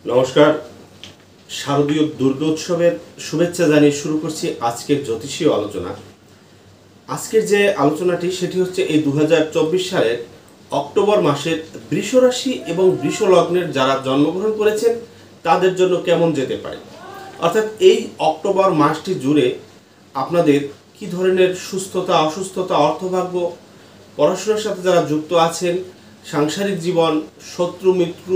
নমস্কার। শারদীয় দুর্গোৎসবের শুভেচ্ছা জানিয়ে শুরু করছি আজকের জ্যোতিষীয় আলোচনা। আজকের যে আলোচনাটি সেটি হচ্ছে এই 2024 সালের অক্টোবর মাসের বৃষ রাশি এবং বৃষ লগ্নের যারা জন্মগ্রহণ করেছেন তাদের জন্য কেমন যেতে পারে। অর্থাৎ এই অক্টোবর মাসটি জুড়ে আপনাদের কি ধরনের সুস্থতা, অসুস্থতা, অর্থভাগ্য, পড়াশোনার সাথে যারা যুক্ত আছেন, সাংসারিক জীবন, শত্রু মিত্র,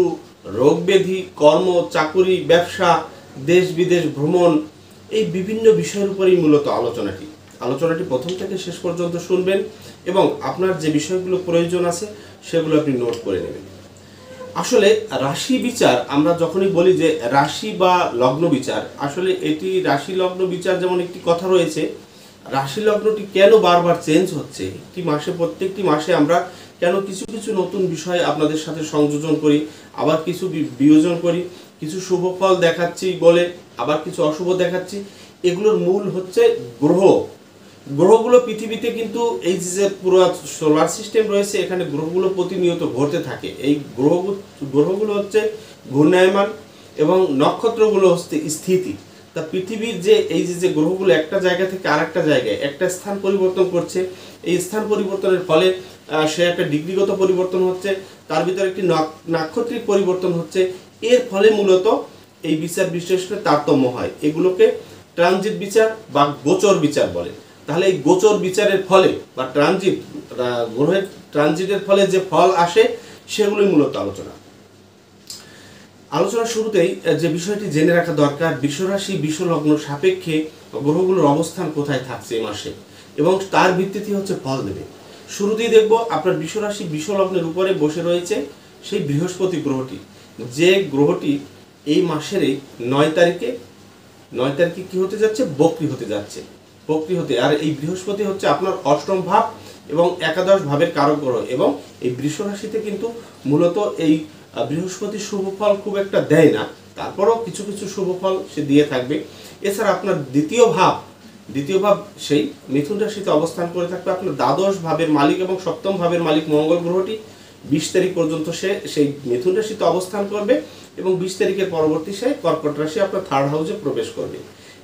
রোগ ব্যাধি, কর্ম, চাকুরি, ব্যবসা, দেশ বিদেশ ভ্রমণ, এই বিভিন্ন বিষয়ের উপরেই মূলত আলোচনাটি প্রথম থেকে শেষ পর্যন্ত শুনবেন এবং আপনার যে বিষয়গুলো প্রয়োজন আছে সেগুলো আপনি নোট করে নেবেন। আসলে রাশি বিচার আমরা যখনই বলি যে রাশি বা লগ্ন বিচার, আসলে এটি রাশি লগ্ন বিচার যেমন একটি কথা রয়েছে, রাশি লগ্নটি কেন বারবার চেঞ্জ হচ্ছে, একটি মাসে প্রত্যেকটি মাসে আমরা কেন কিছু কিছু নতুন বিষয় আপনাদের সাথে সংযোজন করি, আবার কিছু বিয়োজন করি, কিছু শুভ ফল দেখাচ্ছি বলে আবার কিছু অশুভ দেখাচ্ছি, এগুলোর মূল হচ্ছে গ্রহগুলো পৃথিবীতে কিন্তু এই যে পুরো সোলার সিস্টেম রয়েছে এখানে গ্রহগুলো প্রতিনিয়ত ঘুরতে থাকে। এই গ্রহগুলো হচ্ছে ঘূর্ণায়মান এবং নক্ষত্রগুলো হচ্ছে স্থিতি। তা পৃথিবীর যে এই যে গ্রহগুলো একটা জায়গা থেকে আরেকটা জায়গায় একটা স্থান পরিবর্তন করছে, এই স্থান পরিবর্তনের ফলে সে একটা ডিগ্রিগত পরিবর্তন হচ্ছে, তার ভিতরে একটি নাক্ষত্রিক পরিবর্তন হচ্ছে, এর ফলে মূলত এই বিচার বিশ্লেষণের তারতম্য হয়। এগুলোকে ট্রানজিট বিচার বা গোচর বিচার বলে। তাহলে এই গোচর বিচারের ফলে বা গ্রহের ট্রানজিটের ফলে যে ফল আসে সেগুলোই মূলত আলোচনার শুরুতেই যে বিষয়টি জেনে রাখা দরকার, বৃষরাশি বৃষ লগ্ন সাপেক্ষে গ্রহগুলোর অবস্থান কোথায় থাকছে এই মাসে এবং তার ভিত্তিতে হচ্ছে ফল দেবে। শুরুতেই দেখব আপনার বৃষরাশি বৃষ লগ্নের উপরে বসে রয়েছে সেই বৃহস্পতি গ্রহটি, যে গ্রহটি এই মাসের 9 তারিখে কি হতে যাচ্ছে, বক্রী হতে। আর এই বৃহস্পতি হচ্ছে আপনার অষ্টম ভাব এবং একাদশ ভাবের কারক গ্রহ এবং এই বৃষ রাশিতে কিন্তু মূলত এই বৃহস্পতি শুভ ফল খুব একটা দেয় না, তারপরেও কিছু কিছু শুভ ফল সে দিয়ে থাকবে। এছাড়া আপনার দ্বিতীয় ভাব সেই মিথুন রাশিতে অবস্থান করে থাকবে। আপনার দ্বাদশ ভাবের মালিক এবং সপ্তম ভাবের মালিক মঙ্গল গ্রহটি 20 তারিখ পর্যন্ত সে সেই মিথুন রাশিতে অবস্থান করবে এবং 20 তারিখের পরবর্তী সে কর্কট রাশি আপনার থার্ড হাউসে প্রবেশ করবে।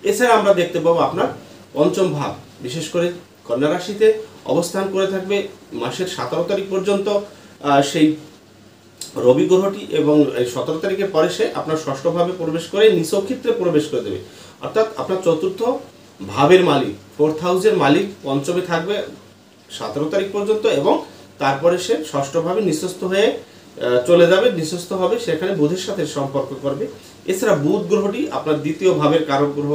এছাড়া আমরা দেখতে পাবো আপনার পঞ্চম ভাব বিশেষ করে কন্যা রাশিতে অবস্থান করে থাকবে মাসের 17 তারিখ পর্যন্ত সেই রবি গ্রহটি এবং 17 তারিখের পরে সে আপনার ষষ্ঠ ভাবে প্রবেশ করে নিচক্ষেত্রে প্রবেশ করে দেবে। অর্থাৎ আপনার চতুর্থ ভাবের মালিক, ফোর্থ হাউসের মালিক পঞ্চমে থাকবে 17 তারিখ পর্যন্ত এবং তারপরে সে ষষ্ঠ ভাবে নিঃস্থ হয়ে চলে যাবে, নিঃস্থ হবে, সেখানে বুধের সাথে সম্পর্ক করবে। এছাড়া বুধ গ্রহটি আপনার দ্বিতীয় ভাবের কারক গ্রহ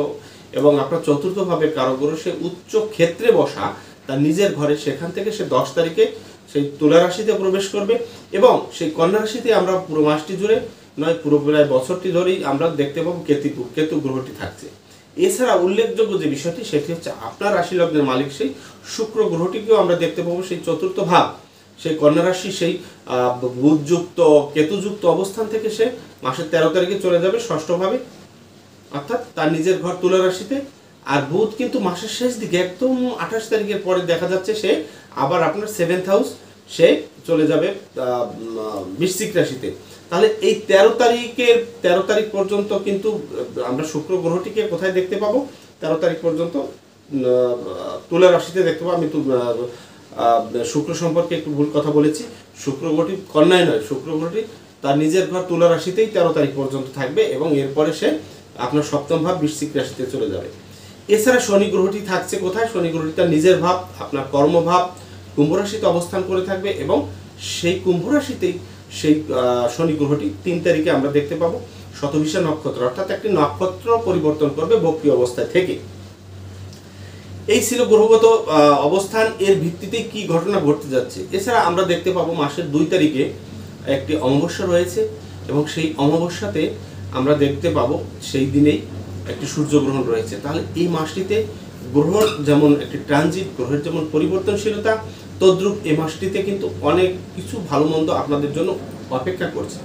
এবং আপনার চতুর্থ ভাবের কারক গ্রহ, সে উচ্চ ক্ষেত্রে বসা তার নিজের ঘরে, সেখান থেকে সে 10 তারিখে সেই তুলা রাশিতে প্রবেশ করবে এবং সেই কন্যা রাশিতে আমরা পুরো মাসটি জুড়ে নয় পুরো প্রায় বছরটি ধরেই আমরা দেখতে পাবো কেতু গ্রহটি থাকছে। এছাড়া উল্লেখযোগ্য যে বিষয়টি সেটি হচ্ছে আপনার রাশি লগ্নের মালিক সেই শুক্র গ্রহটিকেও আমরা দেখতে পাবো সেই চতুর্থ ভাব, সেই কন্যা রাশি সেই বুধযুক্ত কেতুযুক্ত অবস্থান থেকে সে মাসের 13 তারিখে চলে যাবে ষষ্ঠ ভাবে, অর্থাৎ তার নিজের ঘর তুলা রাশিতে। আর বুধ কিন্তু মাসের শেষ দিকে একদম 28 তারিখের পরে দেখা যাচ্ছে সে আবার আপনার 7th হাউস সে চলে যাবে বৃশ্চিক রাশিতে। তাহলে এই 13 তারিখ পর্যন্ত কিন্তু আমরা শুক্র গ্রহটিকে কোথায় দেখতে পাবো, 13 তারিখ পর্যন্ত তুলা রাশিতে দেখতে পাবো। আমি শুক্র সম্পর্কে একটু ভুল কথা বলেছি, শুক্র গ্রহটি কন্যায় নয়, শুক্র গ্রহটি তার নিজের ঘর তুলা রাশিতেই 13 তারিখ পর্যন্ত থাকবে এবং এরপরে সে আপনার সপ্তম ভাব বৃশ্চিক রাশিতে চলে যাবে। এছাড়া শনি গ্রহটি থাকছে কোথায়, শনি গ্রহটি তার নিজের ভাব আপনার কর্মভাব কুম্ভ রাশিতে অবস্থান করে থাকবে এবং সেই কুম্ভ রাশিতেই সেই শনি গ্রহটি 3 তারিখে আমরা দেখতে পাবো শতভিষা নক্ষত্র, অর্থাৎ একটি নক্ষত্র পরিবর্তন করবে বক্রী অবস্থায় থেকে। এই ছিল গ্রহগত অবস্থান, এর ভিত্তিতে কি ঘটনা ঘটতে যাচ্ছে। এছাড়া আমরা দেখতে পাবো মাসের 2 তারিখে একটি অমাবস্যা রয়েছে এবং সেই অমাবস্যাতে আমরা দেখতে পাবো সেই দিনেই একটি সূর্যগ্রহণ রয়েছে। তাহলে এই মাসটিতে গ্রহর যেমন একটি ট্রানজিট, গ্রহের যেমন পরিবর্তনশীলতা, তদ্রূপ এই মাসটিতে কিন্তু অনেক কিছু ভালো মন্দ আপনাদের জন্য অপেক্ষা করছে।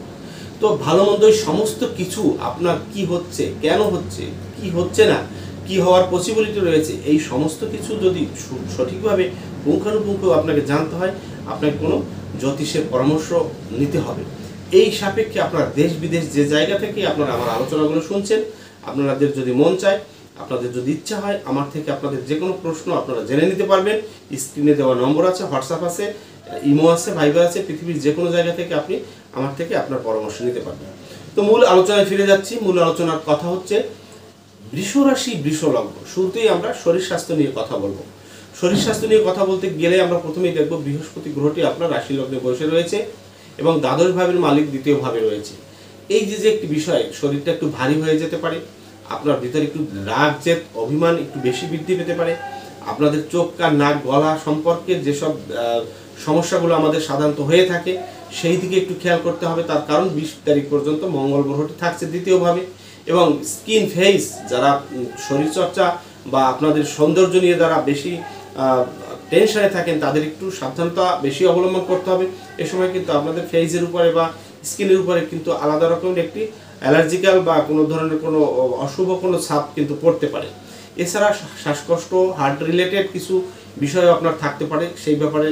তো ভালো মন্দ সমস্ত কিছু আপনার কি হচ্ছে, কেন হচ্ছে, কি হচ্ছে না, কি হওয়ার পসিবিলিটি রয়েছে, এই সমস্ত কিছু যদি সঠিকভাবে পুঙ্খানুপুঙ্খ আপনাকে জানতে হয়, আপনাকে কোনো জ্যোতিষের পরামর্শ নিতে হবে। এই সাপেক্ষে আপনার দেশ বিদেশ যে জায়গা থেকে আপনারা আমার আলোচনাগুলো শুনছেন, আপনাদের যদি মন চায়, আপনাদের যদি ইচ্ছা হয়, আমার থেকে আপনাদের যে কোনো প্রশ্ন আপনারা জেনে নিতে পারবেন। স্ক্রিনে দেওয়া নম্বর আছে, হোয়াটসঅ্যাপ আছে, ইমো আছে, ভাইবার আছে, পৃথিবীর যে কোনো জায়গা থেকে আপনি আমার থেকে আপনার পরামর্শ নিতে পারবেন। তো মূল আলোচনায় ফিরে যাচ্ছি। মূল আলোচনার কথা হচ্ছে বৃষ রাশি, বৃষ লগ্ন। শুরুতেই আমরা শরীর স্বাস্থ্য নিয়ে কথা বলবো। শরীর স্বাস্থ্য নিয়ে কথা বলতে গেলে আমরা প্রথমেই দেখব বৃহস্পতি গ্রহটি আপনার রাশি লগ্নে বসে রয়েছে এবং দ্বাদশ ভাবের মালিক দ্বিতীয় ভাবে রয়েছে। এই যে একটি বিষয়, শরীরটা একটু ভারী হয়ে যেতে পারে, আপনার ভিতরে একটু রাগ, জেদ, অভিমান একটু বেশি বৃদ্ধি পেতে পারে। আপনাদের চোখ, কান, নাক, গলা সম্পর্কে যেসব সমস্যাগুলো আমাদের সাধারণত হয়ে থাকে সেই দিকে একটু খেয়াল করতে হবে। তার কারণ 20 তারিখ পর্যন্ত মঙ্গল গ্রহটি থাকছে দ্বিতীয়ভাবে। এবং স্কিন, ফেস, যারা শরীরচর্চা বা আপনাদের সৌন্দর্য নিয়ে যারা বেশি টেনশনে থাকেন তাদের একটু সাবধানতা বেশি অবলম্বন করতে হবে। এ সময় কিন্তু আপনাদের ফেসের উপরে বা স্কিনের উপরে কিন্তু আলাদা রকমের একটি অ্যালার্জিক্যাল বা কোনো ধরনের কোনো অশুভ কোনো ছাপ কিন্তু পড়তে পারে। এছাড়া শ্বাসকষ্ট, হার্ট রিলেটেড কিছু বিষয় আপনার থাকতে পারে, সেই ব্যাপারে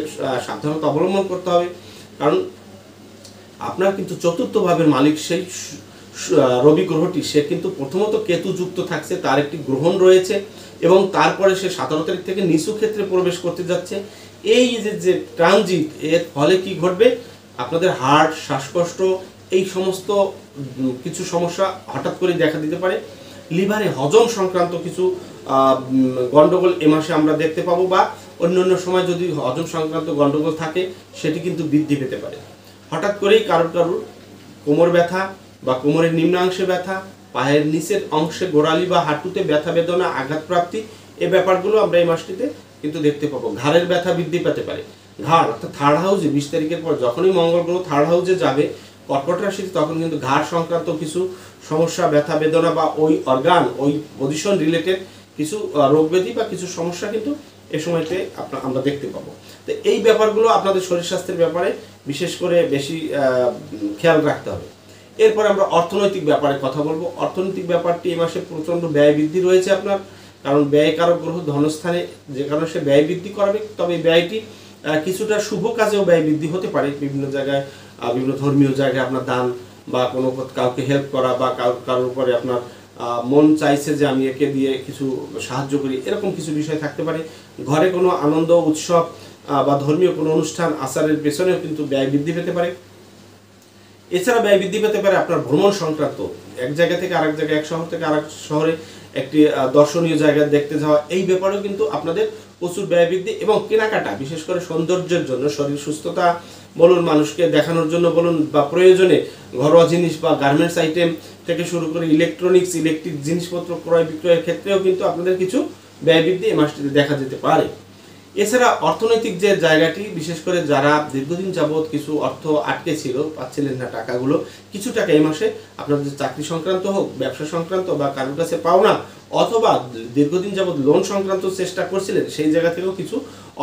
সাবধানতা অবলম্বন করতে হবে। কারণ আপনার কিন্তু চতুর্থ ভাবের মালিক সেই রবি গ্রহটি, সে কিন্তু প্রথমত কেতু যুক্ত থাকছে, তার একটি গ্রহণ রয়েছে এবং তারপরে সে 17 তারিখ থেকে নিচু ক্ষেত্রে প্রবেশ করতে যাচ্ছে। এই যে ট্রানজিট, এর ফলে কি ঘটবে, আপনাদের হার্ট, শ্বাসকষ্ট, এই সমস্ত কিছু সমস্যা হঠাৎ করে দেখা দিতে পারে। লিভারে হজম সংক্রান্ত কিছু গন্ডগোল এ মাসে আমরা দেখতে পাবো, বা অন্য সময় যদি হজম সংক্রান্ত গন্ডগোল থাকে সেটি কিন্তু বৃদ্ধি পেতে পারে। হঠাৎ করেই কারোর কোমর ব্যথা বা কোমরের নিম্নাংশে ব্যথা, পায়ের নিচের অংশে গোড়ালি বা হাঁটুতে ব্যথা বেদনা, আঘাতপ্রাপ্তি, এই ব্যাপারগুলো আমরা এই মাসটিতে কিন্তু দেখতে পাবো। ঘাড়ের ব্যথা বৃদ্ধি পেতে পারে। ঘাড় অর্থাৎ থার্ড হাউসে 20 তারিখের পর যখনই মঙ্গল গ্রহ থার্ড হাউসে যাবে কর্কট রাশিতে, তখন কিন্তু ঘাড় সংক্রান্ত কিছু সমস্যা, ব্যথা বেদনা বা ওই অর্গান, ওই পজিশন রিলেটেড কিছু রোগ ব্যাধি বা কিছু সমস্যা কিন্তু এ সময়তে আমরা দেখতে পাবো। তো এই ব্যাপারগুলো আপনাদের শরীর স্বাস্থ্যের ব্যাপারে বিশেষ করে বেশি খেয়াল রাখতে হবে। এরপর আমরা অর্থনৈতিক ব্যাপারে কথা বলবো। অর্থনৈতিক ব্যাপারটি এই মাসে প্রচণ্ড ব্যয় বৃদ্ধি রয়েছে আপনার, কারণ ব্যয়কারক গ্রহ ধনস্থানে, যে কারণে সে ব্যয় বৃদ্ধি করবে। তবে ব্যয়টি কিছুটা শুভ কাজেও ব্যয় বৃদ্ধি হতে পারে। বিভিন্ন জায়গায়, বিভিন্ন ধর্মীয় জায়গায় আপনার দান বা কোনো কাউকে হেল্প করা বা কারোর উপরে আপনার মন চাইছে যে আমি একে দিয়ে কিছু সাহায্য করি, এরকম কিছু বিষয় থাকতে পারে। ঘরে কোনো আনন্দ উৎসব বা ধর্মীয় কোনো অনুষ্ঠান আচারের পেছনেও কিন্তু ব্যয় বৃদ্ধি পেতে পারে। এছাড়া ব্যয় বৃদ্ধি পেতে পারে আপনার ভ্রমণ সংক্রান্ত, এক জায়গা থেকে আরেক জায়গায়, এক শহর থেকে আরেক শহরে একটি দর্শনীয় জায়গা দেখতে যাওয়া, এই ব্যাপারেও কিন্তু আপনাদের প্রচুর ব্যয় বৃদ্ধি। এবং কেনাকাটা, বিশেষ করে সৌন্দর্যের জন্য, শরীর সুস্থতা বলুন, মানুষকে দেখানোর জন্য বলুন, বা প্রয়োজনে ঘরোয়া জিনিস বা গার্মেন্টস আইটেম থেকে শুরু করে ইলেকট্রনিক্স, ইলেকট্রিক জিনিসপত্র ক্রয় বিক্রয়ের ক্ষেত্রেও কিন্তু আপনাদের কিছু ব্যয় বৃদ্ধি এই মাসটিতে দেখা যেতে পারে। এছাড়া অর্থনৈতিক যে জায়গাটি, বিশেষ করে যারা দীর্ঘদিন যাবৎ কিছু অর্থ আটকে ছিল, পাচ্ছিলেন না টাকাগুলো, কিছু টাকা এই মাসে আপনাদের চাকরি সংক্রান্ত হোক, ব্যবসা সংক্রান্ত বা কারোর কাছে পাওনা, অথবা দীর্ঘদিন যাবৎ লোন সংক্রান্ত চেষ্টা করছিলেন, সেই জায়গা থেকেও কিছু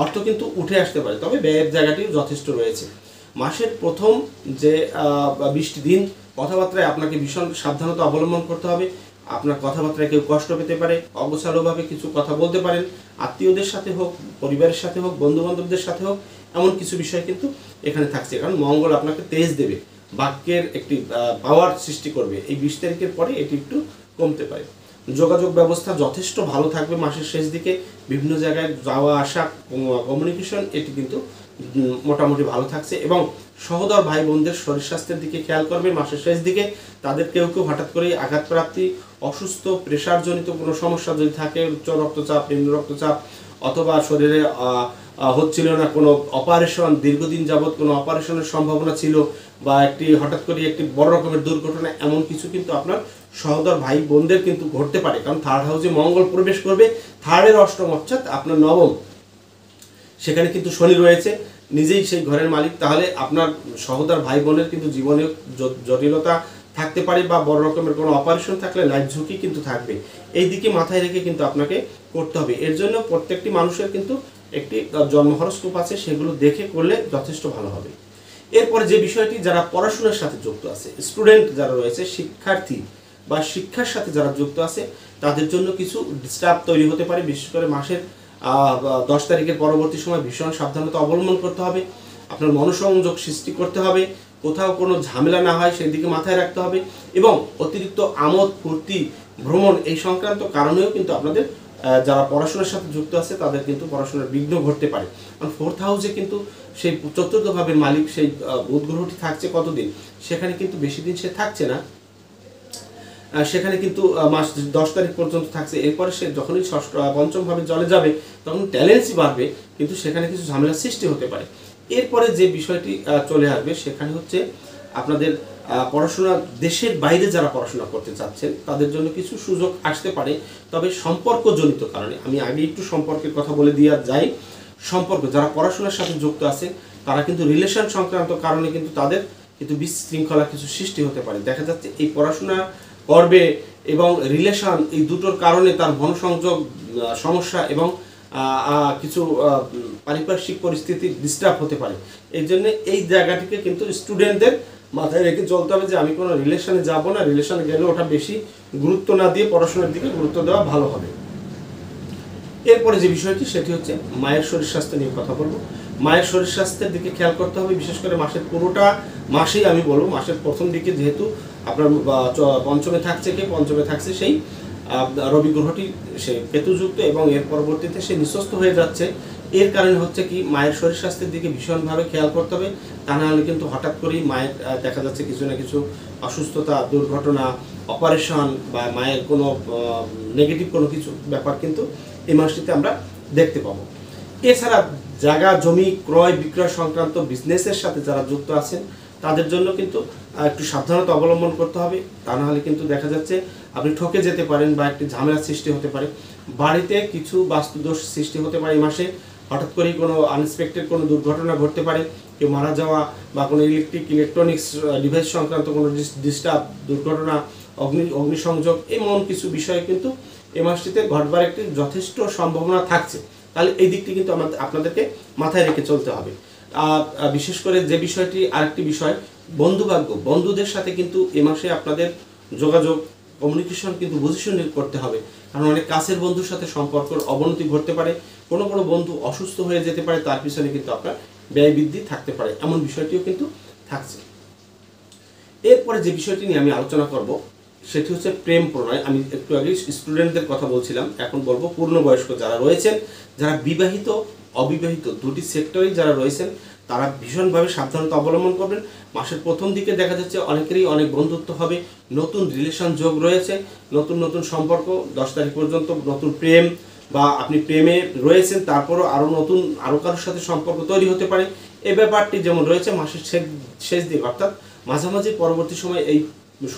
অর্থ কিন্তু উঠে আসতে পারে। তবে ব্যয়ের জায়গাটিও যথেষ্ট রয়েছে। মাসের প্রথম যে 20টি দিন কথাবার্তায় আপনাকে ভীষণ সাবধানতা অবলম্বন করতে হবে। আপনার কথাবার্তায় কেউ কষ্ট পেতে পারে, অগোছালোভাবে কিছু কথা বলতে পারেন, আত্মীয়দের সাথে হোক, পরিবারের সাথে হোক, বন্ধু বান্ধবদের সাথে হোক, এমন কিছু বিষয় কিন্তু এখানে থাকছে। কারণ মঙ্গল আপনাকে তেজ দেবে, বাক্যের একটি পাওয়ার সৃষ্টি করবে। এই 20 তারিখের পরে এটি একটু কমতে পারে। যোগাযোগ ব্যবস্থা যথেষ্ট ভালো থাকবে মাসের শেষ দিকে। বিভিন্ন জায়গায় যাওয়া আসা, কমিউনিকেশন, এটি কিন্তু মোটামুটি ভালো থাকছে। এবং সহোদর ভাই বোনদের শরীর স্বাস্থ্যের দিকে খেয়াল করবে মাসের শেষ দিকে। তাদের কেউ হঠাৎ করেই আঘাতপ্রাপ্তি, অসুস্থ, প্রেশারজনিত কোনো সমস্যা যদি থাকে, উচ্চ রক্তচাপ, নিম্ন রক্তচাপ, অথবা শরীরে হচ্ছিল না কোনো অপারেশন, দীর্ঘদিন যাবৎ কোনো অপারেশনের সম্ভাবনা ছিল, বা হঠাৎ করে একটি বড় রকমের দুর্ঘটনা, এমন কিছু কিন্তু আপনার সহোদর ভাই বোনদের কিন্তু ঘটতে পারে। কারণ থার্ড হাউসে মঙ্গল প্রবেশ করবে, থার্ডের অষ্টম অর্থাৎ আপনার নবম, সেখানে কিন্তু শনি রয়েছে, নিজেই সেই ঘরের মালিক। তাহলে আপনার সহোদর ভাই বোনের কিন্তু জীবনে জটিলতা থাকতে পারে, বা বড় রকমের কোনো অপারেশন থাকলে লাইফ ঝুঁকি কিন্তু থাকবে। এই দিকে মাথায় রেখে কিন্তু আপনাকে করতে হবে। এর জন্য প্রত্যেকটি মানুষের কিন্তু একটি জন্ম হরস্কোপ আছে, সেগুলো দেখে করলে যথেষ্ট ভালো হবে। এরপরে যে বিষয়টি, যারা পড়াশোনার সাথে যুক্ত আছে, স্টুডেন্ট যারা রয়েছে, শিক্ষার্থী বা শিক্ষার সাথে যারা যুক্ত আছে, তাদের জন্য কিছু ডিস্টার্ব তৈরি হতে পারে। বিশেষ করে মাসের 10 তারিখের পরবর্তী সময় ভীষণ সাবধানতা অবলম্বন করতে হবে। আপনার মনোসংযোগ সৃষ্টি করতে হবে। কোথাও কোনো ঝামেলা না হয় সেই দিকে মাথায় রাখতে হবে, এবং অতিরিক্ত আমোদ ফুর্তি ভ্রমণ এই সংক্রান্ত কারণেও কিন্তু আপনাদের যারা পড়াশোনার সাথে যুক্ত আছে তাদের কিন্তু পড়াশোনার বিঘ্ন ঘটতে পারে। কারণ 4th হাউসে কিন্তু সেই চতুর্থ ভাবের মালিক সেই বুধ গ্রহটি থাকছে কতদিন, সেখানে কিন্তু বেশি দিন সে থাকছে না, সেখানে কিন্তু মাস 10 তারিখ পর্যন্ত থাকছে। এরপরে সে যখনই পঞ্চম ভাবে জলে যাবে তখন ট্যালেন্টই বাড়বে, কিন্তু সেখানে কিছু ঝামেলার সৃষ্টি হতে পারে। এরপরে যে বিষয়টি চলে আসবে সেখানে হচ্ছে আপনাদের পড়াশোনা, দেশের বাইরে যারা পড়াশোনা করতে চাচ্ছেন তাদের জন্য কিছু সুযোগ আসতে পারে, তবে সম্পর্কজনিত কারণে। আমি আগে একটু সম্পর্কের কথা বলে দিয়ে যাই। সম্পর্ক যারা পড়াশোনার সাথে যুক্ত আছে তারা কিন্তু রিলেশন সংক্রান্ত কারণে কিন্তু তাদের কিন্তু বিশৃঙ্খলা কিছু সৃষ্টি হতে পারে। দেখা যাচ্ছে এই পড়াশোনা করবে এবং রিলেশন, এই দুটোর কারণে তার মনোসংযোগ সমস্যা এবং কিছু পারিপার্শ্বিক পরিস্থিতি ডিস্টার্ব হতে পারে। এই জন্য এই জায়গাটিকে কিন্তু স্টুডেন্টদের মাথায় রেখে চলতে হবে যে আমি কোনো রিলেশনে যাব না, রিলেশনে গেলে ওটা বেশি গুরুত্ব না দিয়ে পড়াশোনার দিকে গুরুত্ব দেওয়া ভালো হবে। এরপরে যে বিষয়টি সেটি হচ্ছে মায়ের শরীর স্বাস্থ্য নিয়ে কথা বলবো। মায়ের শরীর স্বাস্থ্যের দিকে খেয়াল করতে হবে, বিশেষ করে মাসের পুরোটা মাসেই আমি বলবো। মাসের প্রথম দিকে যেহেতু আপনার পঞ্চমে থাকছে সেই রবি গ্রহটি সে কেতুযুক্ত এবং এর পরবর্তীতে সে নিঃস্বস্ত হয়ে যাচ্ছে। এর কারণে হচ্ছে কি মায়ের শরীর স্বাস্থ্যের দিকে ভীষণভাবে খেয়াল করতে হবে, তা না হলে কিন্তু হঠাৎ করেই মায়ের দেখা যাচ্ছে কিছু না কিছু অসুস্থতা, দুর্ঘটনা, অপারেশন বা মায়ের কোনো নেগেটিভ কোনো কিছু ব্যাপার কিন্তু এই মাসটিতে আমরা দেখতে পাবো। এছাড়া জায়গা জমি ক্রয় বিক্রয় সংক্রান্ত বিজনেসের সাথে যারা যুক্ত আছেন তাদের জন্য কিন্তু একটু সাবধানতা অবলম্বন করতে হবে, তা না হলে কিন্তু দেখা যাচ্ছে আপনি ঠকে যেতে পারেন বা একটি ঝামেলার সৃষ্টি হতে পারে। বাড়িতে কিছু বাস্তুদোষ সৃষ্টি হতে পারে এই মাসে, হঠাৎ করেই কোনো আনএক্সপেক্টেড কোনো দুর্ঘটনা ঘটতে পারে, কেউ মারা যাওয়া বা কোনো ইলেকট্রনিক্স ডিভাইস সংক্রান্ত কোনো ডিস্টার্ব, দুর্ঘটনা, অগ্নিসংযোগ, এমন কিছু বিষয় কিন্তু এই মাসটিতে ঘটবার একটি যথেষ্ট সম্ভাবনা থাকছে। তাহলে এই দিকটি কিন্তু আপনাদেরকে মাথায় রেখে চলতে হবে। বিশেষ করে যে বিষয়টি, আরেকটি বিষয় বন্ধুভাগ্য, বন্ধুদের সাথে কিন্তু এ মাসে আপনাদের যোগাযোগ, কমিউনিকেশন কিন্তু বুঝে শুনে করতে হবে, কারণ অনেক কাছের বন্ধুর সাথে সম্পর্কের অবনতি ঘটতে পারে, কোনো কোনো বন্ধু অসুস্থ হয়ে যেতে পারে, তার পিছনে কিন্তু আপনার ব্যয় বৃদ্ধি থাকতে পারে, এমন বিষয়টিও কিন্তু থাকছে। এরপরে যে বিষয়টি নিয়ে আমি আলোচনা করব সেটি হচ্ছে প্রেম প্রণয়। আমি একটু আগে স্টুডেন্টদের কথা বলছিলাম, এখন বলবো পূর্ণবয়স্ক যারা রয়েছেন, যারা বিবাহিত অবিবাহিত দুটি সেক্টরেই যারা রয়েছেন তারা ভীষণভাবে সাবধানতা অবলম্বন করবেন। মাসের প্রথম দিকে দেখা যাচ্ছে অনেকেরই অনেক বন্ধুত্ব হবে, নতুন রিলেশন যোগ রয়েছে, নতুন নতুন সম্পর্ক, 10 তারিখ পর্যন্ত নতুন প্রেম বা আপনি প্রেমে রয়েছেন তারপরও আরও কারোর সাথে সম্পর্ক তৈরি হতে পারে। এই ব্যাপারটি যেমন রয়েছে মাসের শেষ দিক, অর্থাৎ মাঝামাঝি পরবর্তী সময় এই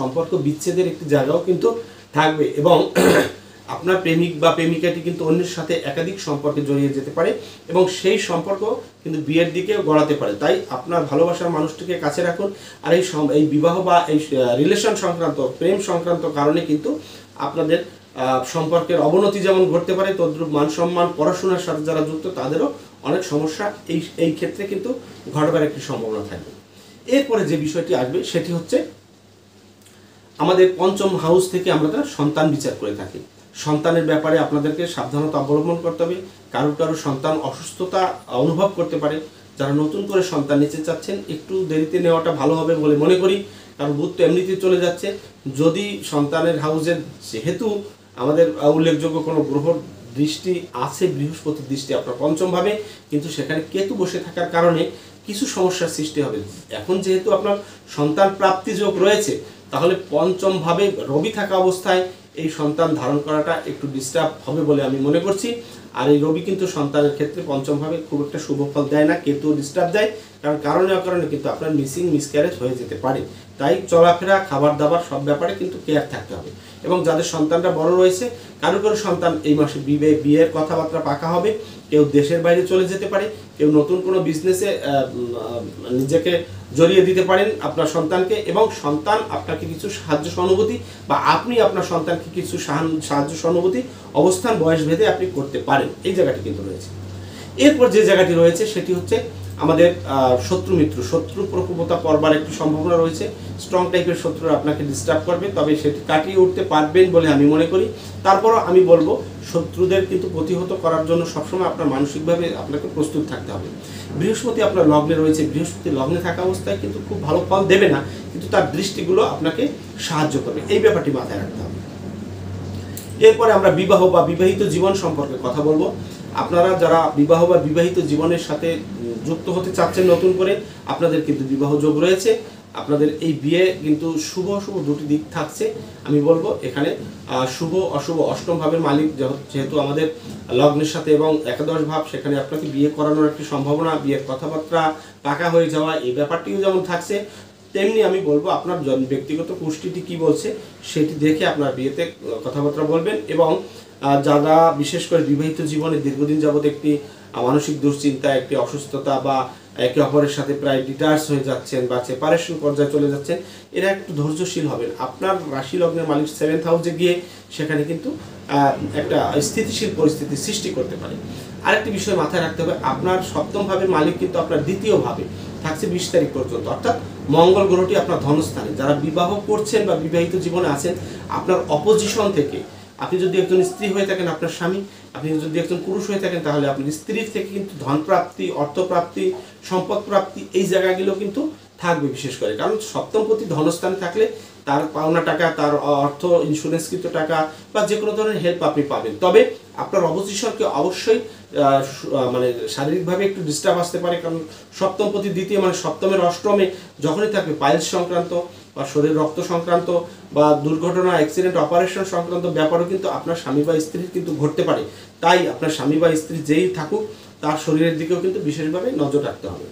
সম্পর্ক বিচ্ছেদের একটি জায়গাও কিন্তু থাকবে, এবং আপনার প্রেমিক বা প্রেমিকাটি কিন্তু অন্যের সাথে একাধিক সম্পর্কে জড়িয়ে যেতে পারে এবং সেই সম্পর্ক কিন্তু বিয়ের দিকে গড়াতে পারে। তাই আপনার ভালোবাসার মানুষটিকে কাছে রাখুন। আর এই বিবাহ বা এই রিলেশন সংক্রান্ত, প্রেম সংক্রান্ত কারণে কিন্তু আপনাদের সম্পর্কের অবনতি যেমন ঘটতে পারে, তদ্রূপ মান সম্মান, পড়াশোনার সাথে যারা যুক্ত তাদেরও অনেক সমস্যা এই ক্ষেত্রে কিন্তু ঘটবার একটি সম্ভাবনা থাকবে। এরপরে যে বিষয়টি আসবে সেটি হচ্ছে আমাদের পঞ্চম হাউস থেকে আমরা সন্তান বিচার করে থাকি। সন্তানের ব্যাপারে আপনাদেরকে সাবধানতা অবলম্বন করতে হবে। কারো সন্তান অসুস্থতা অনুভব করতে পারে। যারা নতুন করে সন্তান নিতে চাচ্ছেন একটু দেরিতে নেওয়াটা ভালো হবে বলে মনে করি, কারণ বুধ তো এমনিতেই চলে যাচ্ছে। যদি সন্তানের হাউসের যেহেতু আমাদের উল্লেখযোগ্য কোনো গ্রহ দৃষ্টি আছে, বৃহস্পতির দৃষ্টি আপনার পঞ্চমভাবে, কিন্তু সেখানে কেতু বসে থাকার কারণে কিছু সমস্যার সৃষ্টি হবে। এখন যেহেতু আপনার সন্তান প্রাপ্তি যোগ রয়েছে, তাহলে পঞ্চমভাবে রবি থাকা অবস্থায় এই সন্তান ধারণ করাটা একটু ডিস্টার্ব হবে বলে আমি মনে করছি। আর এই রবি কিন্তু সন্তানের ক্ষেত্রে পঞ্চমভাবে খুব একটা শুভ ফল দেয় না, কেতু ডিস্টার্ব দেয়, কারণ কারণে কিন্তু আপনার মিসক্যারেজ হয়ে যেতে পারে। তাই চলাফেরা, খাবার দাবার সব ব্যাপারে কিন্তু কেয়ার থাকতে হবে। এবং যাদের সন্তানটা বড় রয়েছে, কারো সন্তান এই মাসে বিয়ের কথাবার্তা পাকা হবে, কেউ দেশের বাইরে চলে যেতে পারে, কেউ নতুন কোনো বিজনেসে নিজেকে জড়িয়ে দিতে পারেন আপনার সন্তানকে, এবং সন্তান আপনাকে কিছু সাহায্য সহানুভূতি বা আপনি আপনার সন্তানকে কিছু সাহায্য সহানুভূতি অবস্থান বয়স ভেদে আপনি করতে পারেন। এই জায়গাটি কিন্তু রয়েছে। এরপর যে জায়গাটি রয়েছে সেটি হচ্ছে আমাদের শত্রু মিত্র শত্রু প্রকোপতা পড়বার একটি সম্ভাবনা রয়েছে। স্ট্রং টাইপের শত্রুরা আপনাকে ডিস্টার্ব করবে, তবে সেটি কাটিয়ে উঠতে পারবেন বলে আমি মনে করি। তারপরও আমি বলবো শত্রুদের কিন্তু প্রতিহত করার জন্য সবসময় আপনার মানসিকভাবে আপনাকে প্রস্তুত থাকতে হবে। বৃহস্পতি আপনার লগ্নে রয়েছে, বৃহস্পতি লগ্নে থাকা অবস্থায় কিন্তু খুব ভালো ফল দেবে না, কিন্তু তার দৃষ্টিগুলো আপনাকে সাহায্য করবে, এই ব্যাপারটি মাথায় রাখতে হবে। এরপরে আমরা বিবাহ বা বিবাহিত জীবন সম্পর্কে কথা বলবো। আপনারা যারা বিবাহ বা বিবাহিত জীবনের সাথে যুক্ত হতে চাচ্ছেন নতুন করে, আপনাদের কিন্তু বিবাহ যোগ রয়েছে। আপনাদের এই বিয়ে কিন্তু শুভ অশুভ দুটি দিক থাকছে। আমি বলবো এখানে শুভ অশুভ অষ্টম ভাবের মালিক যেহেতু আমাদের লগ্নের সাথে এবং একাদশ ভাব, সেখানে আপনাকে বিয়ে করানোর একটি সম্ভাবনা, বিয়ের কথাবার্তা পাকা হয়ে যাওয়া, এই ব্যাপারটিও যেমন থাকছে, তেমনি আমি বলবো আপনার ব্যক্তিগত কুষ্টিটি কি বলছে সেটি দেখে আপনার বিয়েতে কথাবার্তা বলবেন। এবং যারা বিশেষ করে বিবাহিত জীবনে দীর্ঘদিন যাবত একটি মানসিক দুশ্চিন্তা, একটি অসুস্থতা বা একে অপরের সাথে প্রায় ডিটাচ হয়ে যাচ্ছেন বা সেপারেশন পর্যায়ে চলে যাচ্ছেন, এরা একটু ধৈর্যশীল হবেন। আপনার রাশি লগ্নের মালিক 7th হাউসে গিয়ে সেখানে কিন্তু একটা স্থিতিশীল পরিস্থিতি সৃষ্টি করতে পারে। আরেকটি বিষয় মাথায় রাখতে হবে, আপনার সপ্তম ভাবের মালিক কিন্তু আপনার দ্বিতীয় ভাবে থাকছে 20 তারিখ পর্যন্ত, অর্থাৎ মঙ্গল গ্রহটি আপনার ধনস্থানে। যারা বিবাহ করছেন বা বিবাহিত জীবনে আছেন, আপনার অপোজিশন থেকে, আপনি যদি একজন স্ত্রী হয়ে থাকেন আপনার স্বামী, আপনি যদি একজন পুরুষ হয়ে থাকেন তাহলে আপনার স্ত্রীর থেকে কিন্তু ধন প্রাপ্তি, অর্থ প্রাপ্তি, সম্পদ প্রাপ্তি, এই জায়গাগুলো কিন্তু থাকবে বিশেষ করে। কারণ সপ্তমপতি ধনস্থানে থাকলে তার পাওনা টাকা, তার অর্থ ইন্স্যুরেন্সকৃত টাকা বা যে কোনো ধরনের হেল্প আপনি পাবেন। তবে আপনার অপোজিশনকে অবশ্যই মানে শারীরিকভাবে একটু ডিস্টার্ব আসতে পারে, কারণ সপ্তমপতি দ্বিতীয় মানে সপ্তমের অষ্টমে যখনই থাকবে, পাইলস সংক্রান্ত বা শরীর রক্ত সংক্রান্ত বা দুর্ঘটনা, অ্যাক্সিডেন্ট, অপারেশন সংক্রান্ত ব্যাপারও কিন্তু আপনার স্বামী বা স্ত্রীর কিন্তু ঘটতে পারে। তাই আপনার স্বামী বা স্ত্রী যেই থাকুক তার শরীরের দিকেও কিন্তু বিশেষভাবে নজর রাখতে হবে।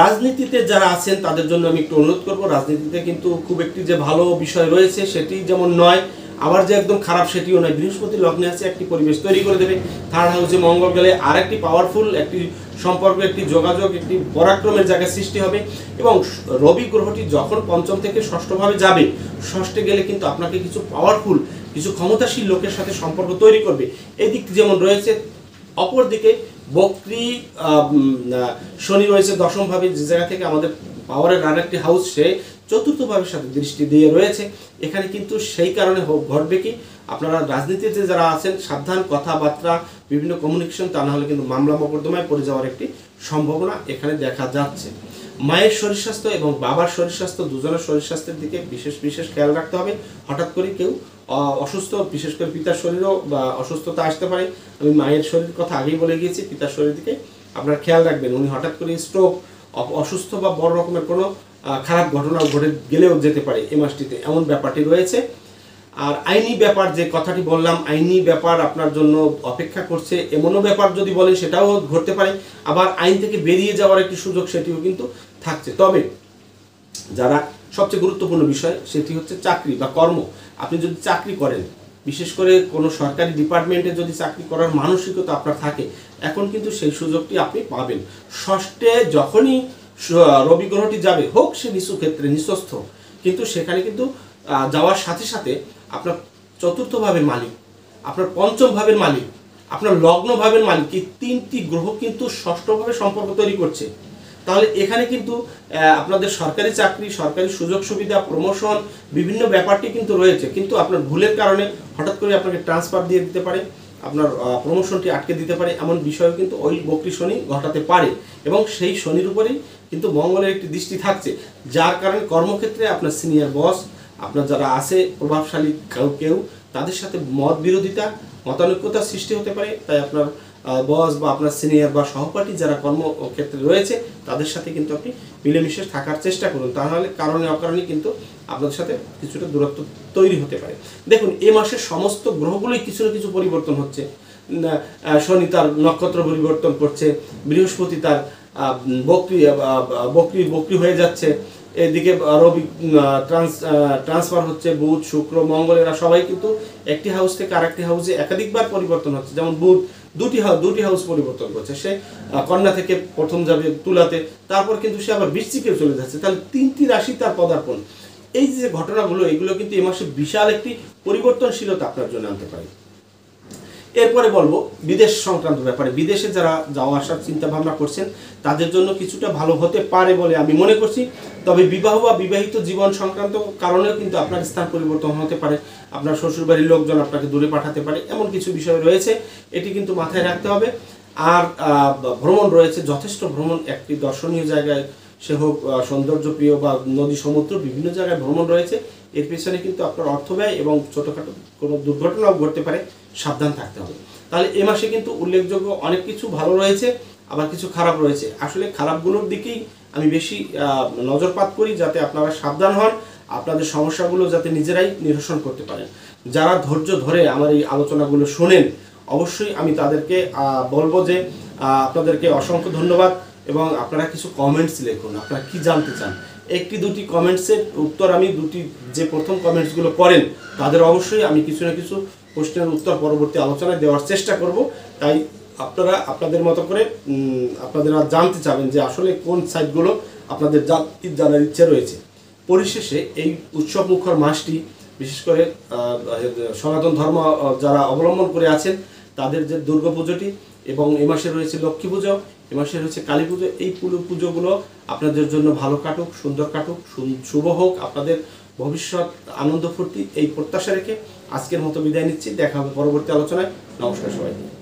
রাজনীতিতে যারা আছেন তাদের জন্য আমি একটু অনুরোধ করব, রাজনীতিতে কিন্তু খুব একটি যে ভালো বিষয় রয়েছে সেটি যেমন নয়, আবার যে একদম খারাপ সেটিও নয়। বৃহস্পতি লগ্নে আছে, একটি পরিবেশ তৈরি করে দেবে। 3rd হাউসে মঙ্গল গেলে আর একটি পাওয়ারফুল একটি সম্পর্ক, একটি যোগাযোগ, একটি পরাক্রমের জায়গা সৃষ্টি হবে। এবং রবি গ্রহটি যখন পঞ্চম থেকে ষষ্ঠভাবে যাবে, ষষ্ঠে গেলে কিন্তু আপনাকে কিছু পাওয়ারফুল, কিছু ক্ষমতাশীল লোকের সাথে সম্পর্ক তৈরি করবে। এই দিকটি যেমন রয়েছে, অপরদিকে বক্রী শনি রয়েছে দশমভাবে, যে জায়গা থেকে আমাদের পাওয়ারের আর একটি হাউস, সে চতুর্থ ভাবের সাথে দৃষ্টি দিয়ে রয়েছে। এখানে কিন্তু সেই কারণে ঘটবে কি, আপনারা রাজনীতিতে যারা আছেন সাবধান, কথাবার্তা, বিভিন্ন কমিউনিকেশন, তা না হলে কিন্তু মামলা মোকদ্দমায় পড়ে যাওয়ার একটি সম্ভাবনা এখানে দেখা যাচ্ছে। মায়ের শরীর স্বাস্থ্য এবং বাবার শরীর স্বাস্থ্য, দুজনের শরীর স্বাস্থ্যের দিকে বিশেষ খেয়াল রাখতে হবে। হঠাৎ করে কেউ অসুস্থ, বিশেষ করে পিতার শরীরও বা অসুস্থতা আসতে পারে। আমি মায়ের শরীরের কথা আগেই বলে গিয়েছি, পিতার শরীরের দিকে আপনারা খেয়াল রাখবেন। উনি হঠাৎ করে স্ট্রোক, অসুস্থ বা বড় রকমের কোনো খারাপ ঘটনা ঘটে গেলেও যেতে পারে এই মাসটিতে, এমন ব্যাপারটি রয়েছে। আর আইনি ব্যাপার যে কথাটি বললাম, আইনি ব্যাপার আপনার জন্য অপেক্ষা করছে, এমনও ব্যাপার যদি বলেন সেটাও ঘটতে পারে। আবার আইন থেকে বেরিয়ে যাওয়ার একটি সুযোগ সেটিও কিন্তু থাকছে। তবে যারা সবচেয়ে গুরুত্বপূর্ণ বিষয় সেটি হচ্ছে চাকরি বা কর্ম। আপনি যদি চাকরি করেন, বিশেষ করে কোনো সরকারি ডিপার্টমেন্টে যদি চাকরি করার মানসিকতা আপনার থাকে, এখন কিন্তু সেই সুযোগটি আপনি পাবেন। ষষ্ঠে যখনই রবি গ্রহটি যাবে, হোক সে নিচু ক্ষেত্রে নিচস্থ, কিন্তু সেখানে কিন্তু যাওয়ার সাথে সাথে আপনার চতুর্থ ভাবের মালিক, আপনার পঞ্চম ভাবের মালিক, আপনার লগ্ন ভাবের মালিক, এই 3টি গ্রহ কিন্তু ষষ্ঠভাবে সম্পর্ক তৈরি করছে। তাহলে এখানে কিন্তু আপনাদের সরকারি চাকরি, সরকারি সুযোগ সুবিধা, প্রমোশন, বিভিন্ন ব্যাপারটি কিন্তু রয়েছে। কিন্তু আপনার ভুলের কারণে হঠাৎ করে আপনাকে ট্রান্সফার দিয়ে দিতে পারে, আপনার প্রমোশনটি আটকে দিতে পারে, এমন বিষয় কিন্তু ওই বক্রী শনি ঘটাতে পারে। এবং সেই শনির উপরেই কিন্তু মঙ্গলের একটি দৃষ্টি থাকছে, যার কারণে কর্মক্ষেত্রে আপনার সিনিয়র বস, আপনার যারা আছে প্রভাবশালী কেউ, তাদের সাথে মত বিরোধিতা, মতানৈক্যতার সৃষ্টি হতে পারে। তাই আপনার বস বা আপনার সিনিয়র বা সহপাঠী যারা কর্মক্ষেত্রে রয়েছে তাদের সাথে কিন্তু আপনি মিলেমিশে থাকার চেষ্টা করুন, তাহলে কারণে অকারণে কিন্তু আপনাদের সাথে কিছুটা দূরত্ব তৈরি হতে পারে। দেখুন, এই মাসের সমস্ত গ্রহগুলোই কিছু না কিছু পরিবর্তন হচ্ছে। শনি তার নক্ষত্র পরিবর্তন করছে, বৃহস্পতি তার বক্রী হয়ে যাচ্ছে, এদিকে রবি ট্রান্সফার হচ্ছে, বুধ, শুক্র, মঙ্গল, এরা সবাই কিন্তু একটি হাউস থেকে আরেকটি হাউসে একাধিকবার পরিবর্তন হচ্ছে। যেমন বুধ দুটি হাউস পরিবর্তন করছে, সে কন্যা থেকে প্রথম যাবে তুলাতে, তারপর কিন্তু সে আবার বৃশ্চিকেও চলে যাচ্ছে। তাহলে 3টি রাশি তার পদার্পণ, এই যে ঘটনাগুলো, এগুলো কিন্তু এই মাসে বিশাল একটি পরিবর্তনশীলতা আপনার জন্য আনতে পারে। এরপরে বলবো বিদেশ সংক্রান্ত ব্যাপারে। বিদেশে যারা যাওয়া আসার চিন্তা ভাবনা করছেন তাদের জন্য কিছুটা ভালো হতে পারে বলে আমি মনে করছি। তবে বিবাহ বা বিবাহিত জীবন সংক্রান্ত কারণেও কিন্তু আপনার স্থান পরিবর্তন হতে পারে, আপনার শ্বশুরবাড়ির লোকজন আপনাকে দূরে পাঠাতে পারে, এমন কিছু বিষয় রয়েছে, এটি কিন্তু মাথায় রাখতে হবে। আর ভ্রমণ রয়েছে, যথেষ্ট ভ্রমণ, একটি দর্শনীয় জায়গায় সে হোক সৌন্দর্যপ্রিয় বা নদী সমুদ্র, বিভিন্ন জায়গায় ভ্রমণ রয়েছে। এর পেছনে কিন্তু আপনার অর্থ ব্যয় এবং ছোটোখাটো কোনো দুর্ঘটনাও ঘটতে পারে, সাবধান থাকতে হবে। তাহলে এ মাসে কিন্তু উল্লেখযোগ্য অনেক কিছু ভালো রয়েছে, আবার কিছু খারাপ রয়েছে। আসলে খারাপগুলোর দিকেই আমি বেশি নজরপাত করি, যাতে আপনারা সাবধান হন, আপনাদের সমস্যাগুলো যাতে নিজেরাই নিরসন করতে পারেন। যারা ধৈর্য ধরে আমার এই আলোচনাগুলো শোনেন, অবশ্যই আমি তাদেরকে বলবো যে আপনাদেরকে অসংখ্য ধন্যবাদ। এবং আপনারা কিছু কমেন্টস লিখুন, আপনারা কি জানতে চান। একটি দুটি কমেন্টসের উত্তর আমি যে প্রথম কমেন্টসগুলো করেন তাদের অবশ্যই আমি কিছু না কিছু প্রশ্নের উত্তর পরবর্তী আলোচনায় দেওয়ার চেষ্টা করব। তাই আপনারা আপনাদের মতো করে আপনারা জানতে চাবেন যে আসলে কোন সাইটগুলো আপনাদের জানার ইচ্ছে রয়েছে। পরিশেষে এই উৎসব মুখর মাসটি বিশেষ করে সনাতন ধর্ম যারা অবলম্বন করে আছেন তাদের যে দুর্গাপুজোটি, এবং এ মাসে রয়েছে লক্ষ্মী পুজো, এ মাসে রয়েছে কালী পুজো, এই পুজোগুলো আপনাদের জন্য ভালো কাটুক, সুন্দর কাটুক, শুভ হোক, আপনাদের ভবিষ্যৎ আনন্দ ফুর্তি, এই প্রত্যাশা রেখে আজকের মতো বিদায় নিচ্ছি। দেখা হবে পরবর্তী আলোচনায়। নমস্কার সবাইকে।